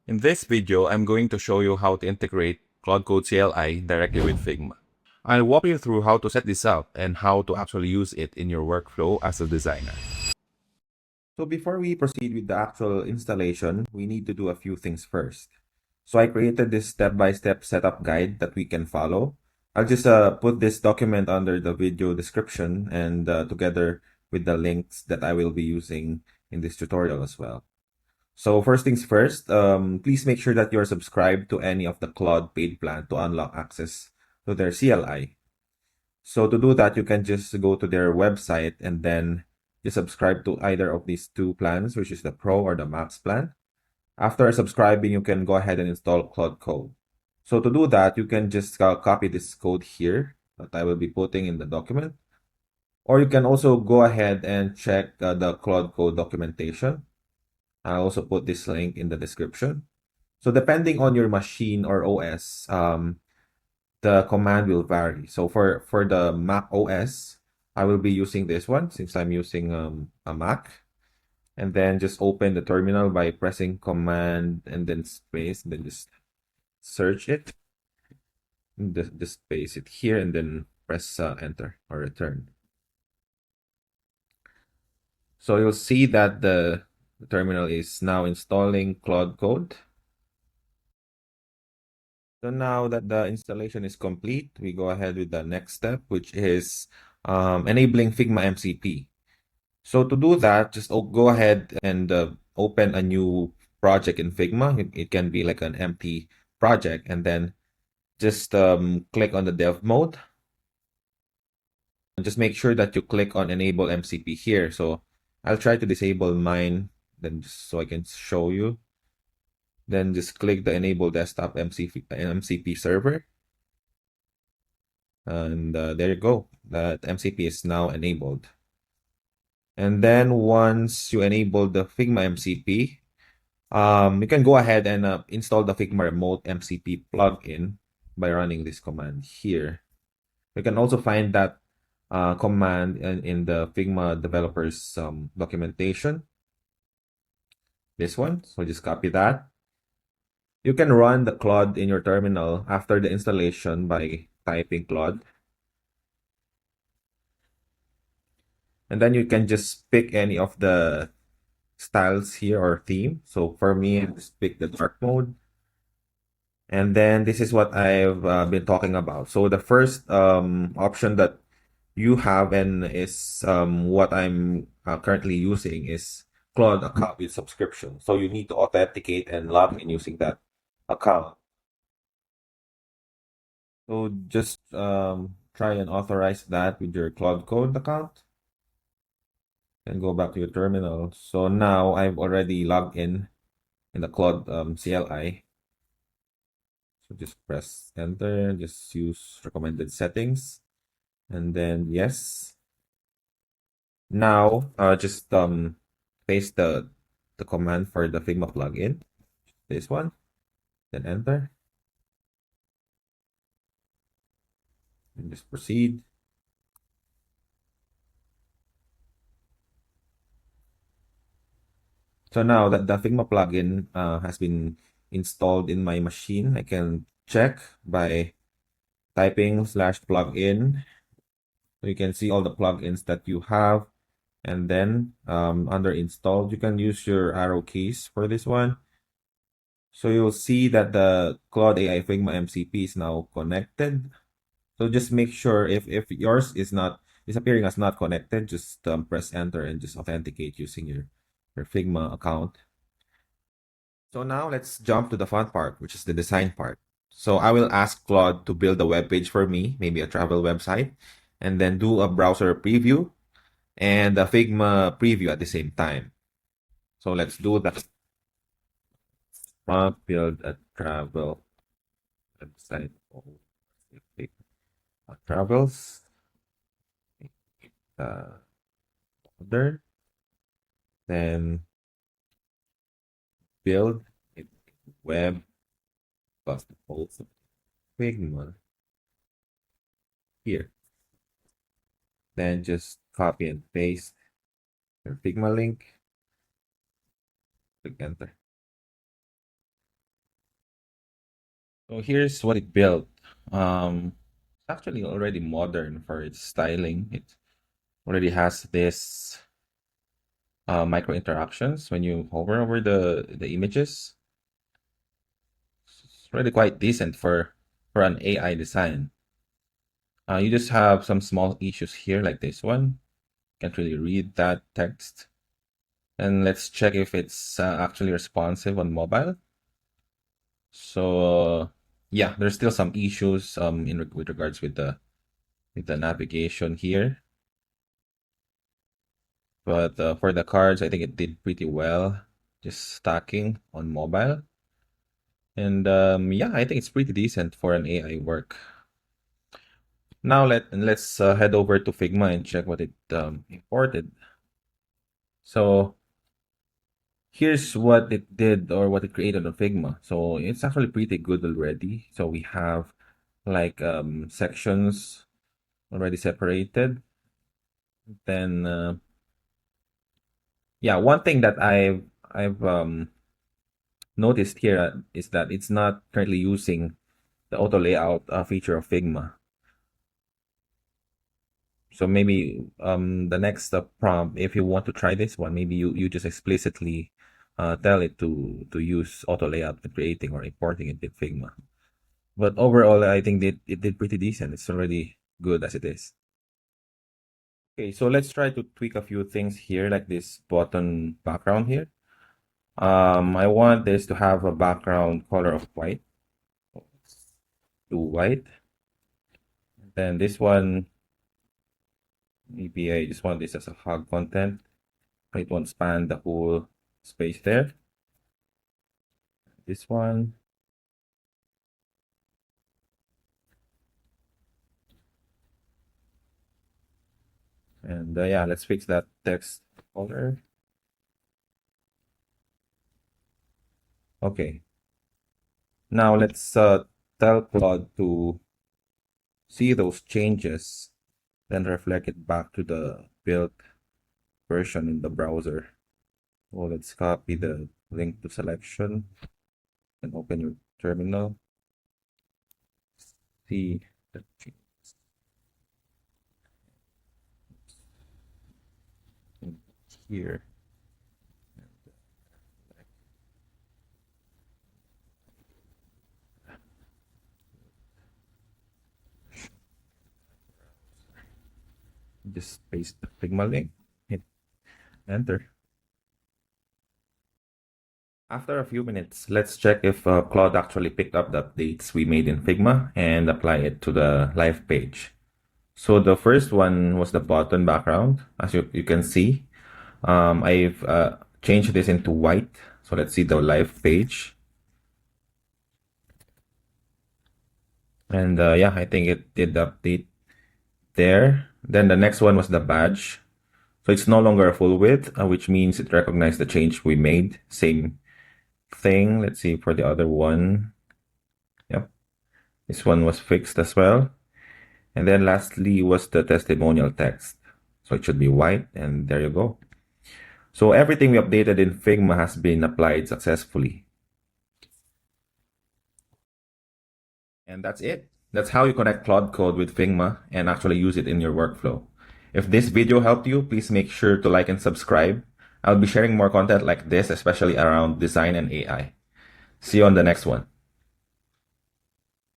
In this video, I'm going to show you how to integrate Claude Code CLI directly with Figma. I'll walk you through how to set this up and how to actually use it in your workflow as a designer. So before we proceed with the actual installation, we need to do a few things first. So I created this step-by-step setup guide that we can follow. I'll just put this document under the video description and together with the links that I will be using in this tutorial as well. So first things first, please make sure that you're subscribed to any of the Claude paid plan to unlock access to their CLI. So to do that, you can just go to their website and then you subscribe to either of these two plans, which is the Pro or the Max plan. After subscribing, you can go ahead and install Claude Code. So to do that, you can just copy this code here that I will be putting in the document. Or you can also go ahead and check the Claude Code documentation. I'll also put this link in the description. So depending on your machine or OS, the command will vary. So for the Mac OS, I will be using this one since I'm using a Mac. And then just open the terminal by pressing command and then space, and then just search it. And just paste it here and then press enter or return. So you'll see that the terminal is now installing Claude Code. So now that the installation is complete, we go ahead with the next step, which is enabling Figma MCP. So to do that, just go ahead and open a new project in Figma. It can be like an empty project, and then just click on the dev mode. And just make sure that you click on enable MCP here. So I'll try to disable mine, then just so I can show you. Then just click the enable desktop MCP server. And there you go. That MCP is now enabled. And then once you enable the Figma MCP, you can go ahead and install the Figma Remote MCP plugin by running this command here. You can also find that command in the Figma developers documentation. This one, so just copy that. You can run the Claude in your terminal after the installation by typing Claude. And then you can just pick any of the styles here or theme. So for me, I just pick the dark mode. And then this is what I've been talking about. So the first option that you have and is what I'm currently using is Claude account with subscription. So you need to authenticate and log in using that account. So just try and authorize that with your Claude Code account and go back to your terminal. So now I've already logged in the Claude CLI. So just press enter, just use recommended settings, and then yes. Now just paste the command for the Figma plugin, this one, then enter, and just proceed. So now that the Figma plugin has been installed in my machine, I can check by typing /plugin. So you can see all the plugins that you have. And then under installed, you can use your arrow keys for this one. So you'll see that the claudeai Figma MCP is now connected. So just make sure if yours is appearing as not connected, just press enter and just authenticate using your Figma account. So now let's jump to the fun part, which is the design part. So I will ask Claude to build a web page for me, maybe a travel website, and then do a browser preview and a Figma preview at the same time. So let's do that. Build a travel website. Travels. Order. Then build a web custom also Figma here. Then just copy and paste your Figma link. Click enter. So here's what it built. It's actually already modern for its styling. It already has this micro interactions when you hover over the images. It's really quite decent for an AI design. You just have some small issues here like this one. Can't really read that text. And let's check if it's actually responsive on mobile. So yeah, there's still some issues with regards with the navigation here. But for the cards, I think it did pretty well, just stacking on mobile. And yeah, I think it's pretty decent for an AI work. Now let's head over to Figma and check what it imported. So here's what it did or what it created on Figma. So it's actually pretty good already. So we have like sections already separated. Then yeah, one thing that I've noticed here is that it's not currently using the auto layout feature of Figma. So maybe the next prompt, if you want to try this one, maybe you just explicitly tell it to use auto layout when creating or importing it in Figma. But overall, I think it did pretty decent. It's already good as it is. Okay, so let's try to tweak a few things here, like this button background here. I want this to have a background color of white. To white. Then this one, maybe I just want this as a hug content. It won't span the whole space there. This one. And yeah, let's fix that text color. Okay. Now let's tell Claude to see those changes, then reflect it back to the built version in the browser. So let's copy the link to selection and open your terminal. See the changes here. Just paste the Figma link, hit enter. After a few minutes, let's check if Claude actually picked up the updates we made in Figma and apply it to the live page. So the first one was the button background. As you can see, I've changed this into white. So let's see the live page. And yeah, I think it did the update there. Then the next one was the badge. So it's no longer a full width, which means it recognized the change we made. Same thing. Let's see for the other one. Yep. This one was fixed as well. And then lastly was the testimonial text. So it should be white, and there you go. So everything we updated in Figma has been applied successfully. And that's it. That's how you connect Claude Code with Figma and actually use it in your workflow. If this video helped you, please make sure to like and subscribe. I'll be sharing more content like this, especially around design and AI. See you on the next one.